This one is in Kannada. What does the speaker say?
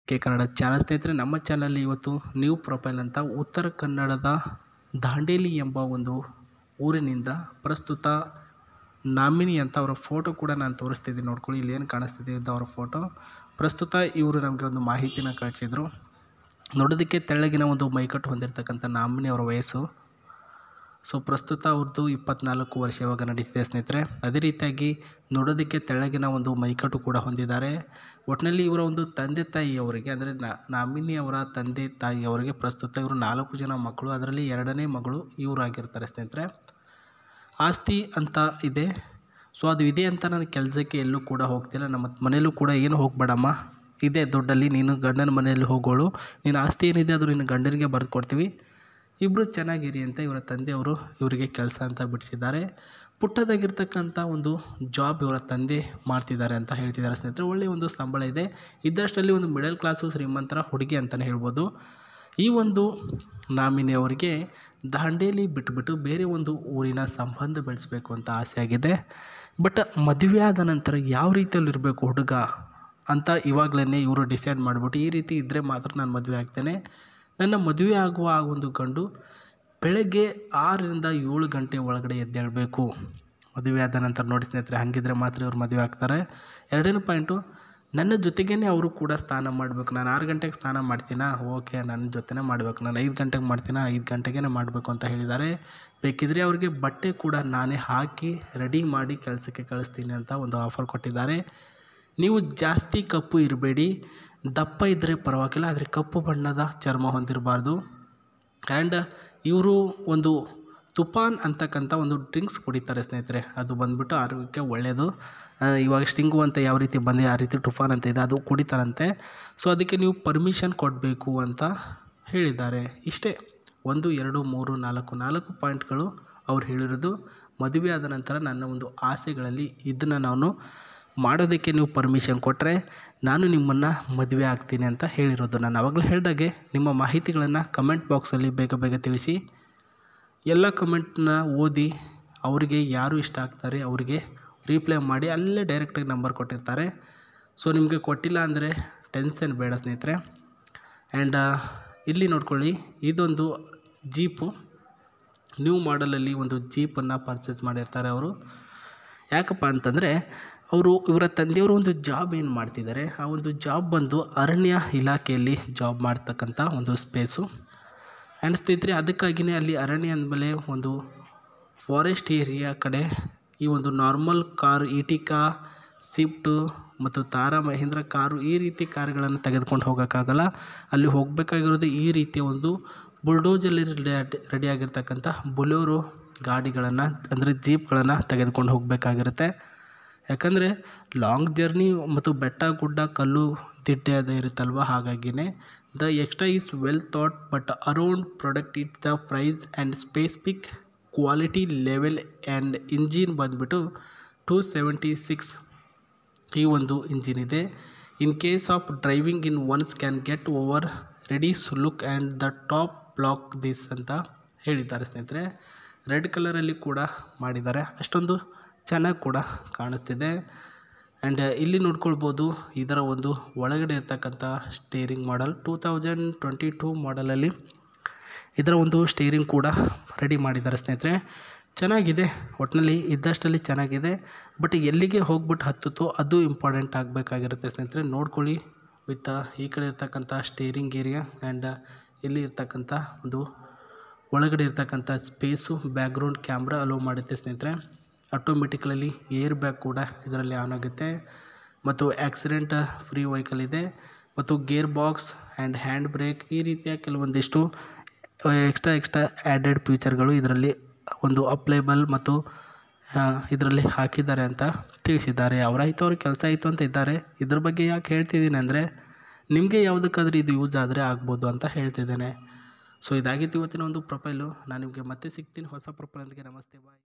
ಕನ್ನಡ ಚಾನಲ್ ಸ್ನೇಹಿತರೆ, ನಮ್ಮ ಚಾನಲ್ ಇವತ್ತು ನ್ಯೂ ಪ್ರೊಫೈಲ್ ಅಂತ ಉತ್ತರ ಕನ್ನಡದ ದಾಂಡೇಲಿ ಎಂಬ ಒಂದು ಊರಿನಿಂದ ಪ್ರಸ್ತುತ ನಾಮಿನಿ ಅಂತ ಅವರ ಫೋಟೋ ಕೂಡ ನಾನು ತೋರಿಸ್ತಿದ್ದೀನಿ. ನೋಡ್ಕೊಳ್ಳಿ, ಇಲ್ಲಿ ಏನು ಕಾಣಿಸ್ತಿದೆ ಇದು ಅವರ ಫೋಟೋ. ಪ್ರಸ್ತುತ ಇವರು ನಮಗೆ ಒಂದು ಮಾಹಿತಿನ ಕಳಿಸಿದರು. ನೋಡೋದಕ್ಕೆ ತೆಳ್ಳಗಿನ ಒಂದು ಮೈಕಟ್ಟು ಹೊಂದಿರತಕ್ಕಂಥ ನಾಮಿನಿ ಅವರ ವಯಸ್ಸು. ಸೊ ಪ್ರಸ್ತುತ ಅವ್ರದ್ದು 24 ವರ್ಷ ಇವಾಗ ನಡೀತಿದೆ ಸ್ನೇಹಿತರೆ. ಅದೇ ರೀತಿಯಾಗಿ ನೋಡೋದಕ್ಕೆ ತೆಳ್ಳಗಿನ ಒಂದು ಮೈಕಟ್ಟು ಕೂಡ ಹೊಂದಿದ್ದಾರೆ. ಒಟ್ಟಿನಲ್ಲಿ ಇವರ ಒಂದು ತಂದೆ ತಾಯಿಯವರಿಗೆ ಅಂದರೆ ನಾಮಿನಿ ಅವರ ತಂದೆ ತಾಯಿಯವರಿಗೆ ಪ್ರಸ್ತುತ ಇವರು 4 ಜನ ಮಕ್ಕಳು, ಅದರಲ್ಲಿ 2ನೇ ಮಗಳು ಇವರಾಗಿರ್ತಾರೆ ಸ್ನೇಹಿತರೆ. ಆಸ್ತಿ ಅಂತ ಇದೆ. ಸೊ ಅದು ಇದೆ ಅಂತ ನಾನು ಕೆಲಸಕ್ಕೆ ಎಲ್ಲೂ ಕೂಡ ಹೋಗ್ತಿಲ್ಲ. ನಮ್ಮ ಮನೆಯಲ್ಲೂ ಕೂಡ ಏನು ಹೋಗಬೇಡಮ್ಮ, ಇದೇ ದುಡ್ಡಲ್ಲಿ ನೀನು ಗಂಡನ ಮನೆಯಲ್ಲಿ ಹೋಗೋಳು, ನೀನು ಆಸ್ತಿ ಏನಿದೆ ಅದು ನಿನ್ನ ಗಂಡನಿಗೆ ಬರೆದು ಕೊಡ್ತೀವಿ, ಇಬ್ಬರು ಚೆನ್ನಾಗಿರಿ ಅಂತ ಇವರ ತಂದೆಯವರು ಇವರಿಗೆ ಕೆಲಸ ಅಂತ ಬಿಡಿಸಿದ್ದಾರೆ. ಪುಟ್ಟದಾಗಿರ್ತಕ್ಕಂಥ ಒಂದು ಜಾಬ್ ಇವರ ತಂದೆ ಮಾಡ್ತಿದ್ದಾರೆ ಅಂತ ಹೇಳ್ತಿದ್ದಾರೆ ಸ್ನೇಹಿತರೆ. ಒಳ್ಳೆಯ ಒಂದು ಸಂಬಳ ಇದೆ. ಇದ್ದಷ್ಟರಲ್ಲಿ ಒಂದು ಮಿಡಲ್ ಕ್ಲಾಸು ಶ್ರೀಮಂತರ ಹುಡುಗಿ ಅಂತಲೇ ಹೇಳ್ಬೋದು. ಈ ಒಂದು ನಾಮಿನಿ ಅವರಿಗೆ ದಾಂಡೇಲಿ ಬಿಟ್ಬಿಟ್ಟು ಬೇರೆ ಒಂದು ಊರಿನ ಸಂಬಂಧ ಬೆಳೆಸಬೇಕು ಅಂತ ಆಸೆ ಆಗಿದೆ. ಬಟ್ ಮದುವೆ ಆದ ನಂತರ ಯಾವ ರೀತಿಯಲ್ಲಿ ಇರಬೇಕು ಹುಡುಗ ಅಂತ ಇವಾಗಲೇ ಇವರು ಡಿಸೈಡ್ ಮಾಡಿಬಿಟ್ಟು, ಈ ರೀತಿ ಇದ್ದರೆ ಮಾತ್ರ ನಾನು ಮದುವೆ ಆಗ್ತೇನೆ, ನನ್ನ ಮದುವೆ ಆಗುವ ಆ ಒಂದು ಗಂಡು ಬೆಳಗ್ಗೆ 6ರಿಂದ 7 ಗಂಟೆ ಒಳಗಡೆ ಎದ್ದೇಳಬೇಕು ಮದುವೆ ಆದ ನಂತರ. ನೋಡಿ ಸ್ನೇಹಿತರೆ, ಹಾಗಿದ್ರೆ ಮಾತ್ರ ಇವ್ರು ಮದುವೆ ಆಗ್ತಾರೆ. 2ನೇ ಪಾಯಿಂಟು, ನನ್ನ ಜೊತೆಗೇ ಅವರು ಕೂಡ ಸ್ನಾನ ಮಾಡಬೇಕು. ನಾನು 6 ಗಂಟೆಗೆ ಸ್ನಾನ ಮಾಡ್ತೀನಾ, ಓಕೆ, ನನ್ನ ಜೊತೆನೇ ಮಾಡಬೇಕು. ನಾನು 5 ಗಂಟೆಗೆ ಮಾಡ್ತೀನಾ, 5 ಗಂಟೆಗೇ ಮಾಡಬೇಕು ಅಂತ ಹೇಳಿದ್ದಾರೆ. ಬೇಕಿದ್ರೆ ಅವ್ರಿಗೆ ಬಟ್ಟೆ ಕೂಡ ನಾನೇ ಹಾಕಿ ರೆಡಿ ಮಾಡಿ ಕೆಲಸಕ್ಕೆ ಕಳಿಸ್ತೀನಿ ಅಂತ ಒಂದು ಆಫರ್ ಕೊಟ್ಟಿದ್ದಾರೆ. ನೀವು ಜಾಸ್ತಿ ಕಪ್ಪು ಇರಬೇಡಿ, ದಪ್ಪ ಇದ್ದರೆ ಪರವಾಗಿಲ್ಲ, ಆದರೆ ಕಪ್ಪು ಬಣ್ಣದ ಚರ್ಮ ಹೊಂದಿರಬಾರ್ದು. ಆ್ಯಂಡ್ ಇವರು ಒಂದು ತುಫಾನ್ ಅಂತಕ್ಕಂಥ ಒಂದು ಡ್ರಿಂಕ್ಸ್ ಕುಡಿತಾರೆ ಸ್ನೇಹಿತರೆ. ಅದು ಬಂದುಬಿಟ್ಟು ಆರೋಗ್ಯಕ್ಕೆ ಒಳ್ಳೆಯದು. ಇವಾಗ ಸ್ಟಿಂಗು ಅಂತ ಯಾವ ರೀತಿ ಬಂದಿದೆ ಆ ರೀತಿ ತುಫಾನ್ ಅಂತ ಇದೆ, ಅದು ಕುಡಿತಾರಂತೆ. ಸೊ ಅದಕ್ಕೆ ನೀವು ಪರ್ಮಿಷನ್ ಕೊಡಬೇಕು ಅಂತ ಹೇಳಿದ್ದಾರೆ. ಇಷ್ಟೇ 1 2 3 4 ಪಾಯಿಂಟ್ಗಳು ಅವ್ರು ಹೇಳಿರೋದು. ಮದುವೆ ಆದ ನಂತರ ನನ್ನ ಒಂದು ಆಸೆಗಳಲ್ಲಿ ಇದನ್ನು ನಾನು ಮಾಡೋದಕ್ಕೆ ನೀವು ಪರ್ಮಿಷನ್ ಕೊಟ್ಟರೆ ನಾನು ನಿಮ್ಮನ್ನು ಮದುವೆ ಆಗ್ತೀನಿ ಅಂತ ಹೇಳಿರೋದು. ನಾನು ಆವಾಗಲೇ ಹೇಳಿದಾಗೆ ನಿಮ್ಮ ಮಾಹಿತಿಗಳನ್ನು ಕಮೆಂಟ್ ಬಾಕ್ಸಲ್ಲಿ ಬೇಗ ತಿಳಿಸಿ. ಎಲ್ಲ ಕಮೆಂಟ್ನ ಓದಿ ಅವರಿಗೆ ಯಾರು ಇಷ್ಟ ಆಗ್ತಾರೆ ಅವರಿಗೆ ರೀಪ್ಲೈ ಮಾಡಿ, ಅಲ್ಲೇ ಡೈರೆಕ್ಟಾಗಿ ನಂಬರ್ ಕೊಟ್ಟಿರ್ತಾರೆ. ಸೊ ನಿಮಗೆ ಕೊಟ್ಟಿಲ್ಲ ಅಂದರೆ ಟೆನ್ಷನ್ ಬೇಡ ಸ್ನೇಹಿತರೆ. ಆ್ಯಂಡ್ ಇಲ್ಲಿ ನೋಡ್ಕೊಳ್ಳಿ, ಇದೊಂದು ಜೀಪು, ನ್ಯೂ ಮಾಡಲಲ್ಲಿ ಒಂದು ಜೀಪನ್ನು ಪರ್ಚೇಸ್ ಮಾಡಿರ್ತಾರೆ ಅವರು. ಯಾಕಪ್ಪ ಅಂತಂದರೆ ಇವರ ತಂದೆಯವರು ಒಂದು ಜಾಬ್ ಏನು ಮಾಡ್ತಿದ್ದಾರೆ, ಆ ಒಂದು ಜಾಬ್ ಬಂದು ಅರಣ್ಯ ಇಲಾಖೆಯಲ್ಲಿ ಜಾಬ್ ಮಾಡ್ತಕ್ಕಂಥ ಒಂದು ಸ್ಪೇಸು. ಆ್ಯಂಡ್ ಸ್ನೇಹಿತರೆ, ಅದಕ್ಕಾಗಿಯೇ ಅಲ್ಲಿ ಅರಣ್ಯ ಅಂದಮೇಲೆ ಒಂದು ಫಾರೆಸ್ಟ್ ಏರಿಯಾ ಕಡೆ ಈ ಒಂದು ನಾರ್ಮಲ್ ಕಾರ್, ಇಟಿಕಾ, ಸ್ವಿಫ್ಟು ಮತ್ತು ತಾರಾ ಮಹೇಂದ್ರ ಕಾರು, ಈ ರೀತಿ ಕಾರುಗಳನ್ನು ತೆಗೆದುಕೊಂಡು ಹೋಗೋಕ್ಕಾಗಲ್ಲ. ಅಲ್ಲಿ ಹೋಗಬೇಕಾಗಿರೋದು ಈ ರೀತಿಯ ಒಂದು ಬುಲ್ಡೋಜಲ್ಲಿ ರೆಡಿಯಾಗಿರ್ತಕ್ಕಂಥ ಬೊಲೆರೋ ಗಾಡಿಗಳನ್ನು ಅಂದರೆ ಜೀಪ್ಗಳನ್ನು ತೆಗೆದುಕೊಂಡು ಹೋಗಬೇಕಾಗಿರುತ್ತೆ. ಯಾಕಂದರೆ ಲಾಂಗ್ ಜರ್ನಿ ಮತ್ತು ಬೆಟ್ಟ ಗುಡ್ಡ ಕಲ್ಲು ದಿಡ್ಡೆ ಅದು ಇರುತ್ತಲ್ವ, ಹಾಗಾಗಿಯೇ the extra is well thought but around product it the price and specific quality level. And engine ಬಂದುಬಿಟ್ಟು 276 ಈ ಒಂದು ಇಂಜಿನ್ ಇದೆ. In case of driving in ones can get over readies look and the top block this ಅಂತ ಹೇಳಿದ್ದಾರೆ ಸ್ನೇಹಿತರೆ. ರೆಡ್ ಕಲರಲ್ಲಿ ಕೂಡ ಮಾಡಿದ್ದಾರೆ, ಅಷ್ಟೊಂದು ಚೆನ್ನಾಗಿ ಕೂಡ ಕಾಣುತ್ತಿದೆ. ಆ್ಯಂಡ್ ಇಲ್ಲಿ ನೋಡ್ಕೊಳ್ಬೋದು ಇದರ ಒಂದು ಒಳಗಡೆ ಇರ್ತಕ್ಕಂಥ ಸ್ಟೇರಿಂಗ್ ಮಾಡಲ್ 2022 ಮಾಡಲಲ್ಲಿ ಇದರ ಒಂದು ಸ್ಟೇರಿಂಗ್ ಕೂಡ ರೆಡಿ ಮಾಡಿದ್ದಾರೆ ಸ್ನೇಹಿತರೆ. ಚೆನ್ನಾಗಿದೆ, ಒಟ್ಟಿನಲ್ಲಿ ಇದ್ದಷ್ಟರಲ್ಲಿ ಚೆನ್ನಾಗಿದೆ. ಬಟ್ ಎಲ್ಲಿಗೆ ಹೋಗ್ಬಿಟ್ಟು ಹತ್ತುತ್ತೋ ಅದು ಇಂಪಾರ್ಟೆಂಟ್ ಆಗಬೇಕಾಗಿರುತ್ತೆ ಸ್ನೇಹಿತರೆ. ನೋಡ್ಕೊಳ್ಳಿ, ವಿತ್ ಈ ಕಡೆ ಇರ್ತಕ್ಕಂಥ ಸ್ಟೇರಿಂಗ್ ಏರಿಯಾ ಆ್ಯಂಡ್ ಇಲ್ಲಿ ಇರ್ತಕ್ಕಂಥ ಒಂದು ಒಳಗಡೆ ಇರ್ತಕ್ಕಂಥ ಸ್ಪೇಸು, ಬ್ಯಾಕ್ಗ್ರೌಂಡ್ ಕ್ಯಾಮ್ರಾ ಅಲೋ ಮಾಡುತ್ತೆ ಸ್ನೇಹಿತರೆ. ಆಟೋಮೆಟಿಕಲಿ ಏರ್ ಬ್ಯಾಗ್ ಕೂಡ ಇದರಲ್ಲಿ ಆನ್ ಆಗುತ್ತೆ ಮತ್ತು ಆಕ್ಸಿಡೆಂಟ್ ಫ್ರೀ ವೆಹಿಕಲ್ ಇದೆ ಮತ್ತು gear box and hand break, ಈ ರೀತಿಯ ಕೆಲವೊಂದಿಷ್ಟು ಎಕ್ಸ್ಟ್ರಾ ಆ್ಯಡೆಡ್ ಫೀಚರ್ಗಳು ಇದರಲ್ಲಿ ಒಂದು ಅಪ್ಲೈಬಲ್ ಮತ್ತು ಇದರಲ್ಲಿ ಹಾಕಿದ್ದಾರೆ ಅಂತ ತಿಳಿಸಿದ್ದಾರೆ. ಅವರಾಯಿತು ಅವ್ರ ಕೆಲಸ ಆಯಿತು ಅಂತ ಇದ್ದಾರೆ. ಇದ್ರ ಬಗ್ಗೆ ಯಾಕೆ ಹೇಳ್ತಿದ್ದೀನಿ ಅಂದರೆ ನಿಮಗೆ ಯಾವುದಕ್ಕಾದ್ರೂ ಇದು ಯೂಸ್ ಆದರೆ ಆಗ್ಬೋದು ಅಂತ ಹೇಳ್ತಿದ್ದೇನೆ. ಸೊ ಇದಾಗಿತ್ತು ಇವತ್ತಿನ ಒಂದು ಪ್ರೊಫೈಲು. ನಾನು ನಿಮಗೆ ಮತ್ತೆ ಸಿಗ್ತೀನಿ ಹೊಸ ಪ್ರೊಫೈಲೊಂದಿಗೆ. ನಮಸ್ತೆ, ಬಾಯ್.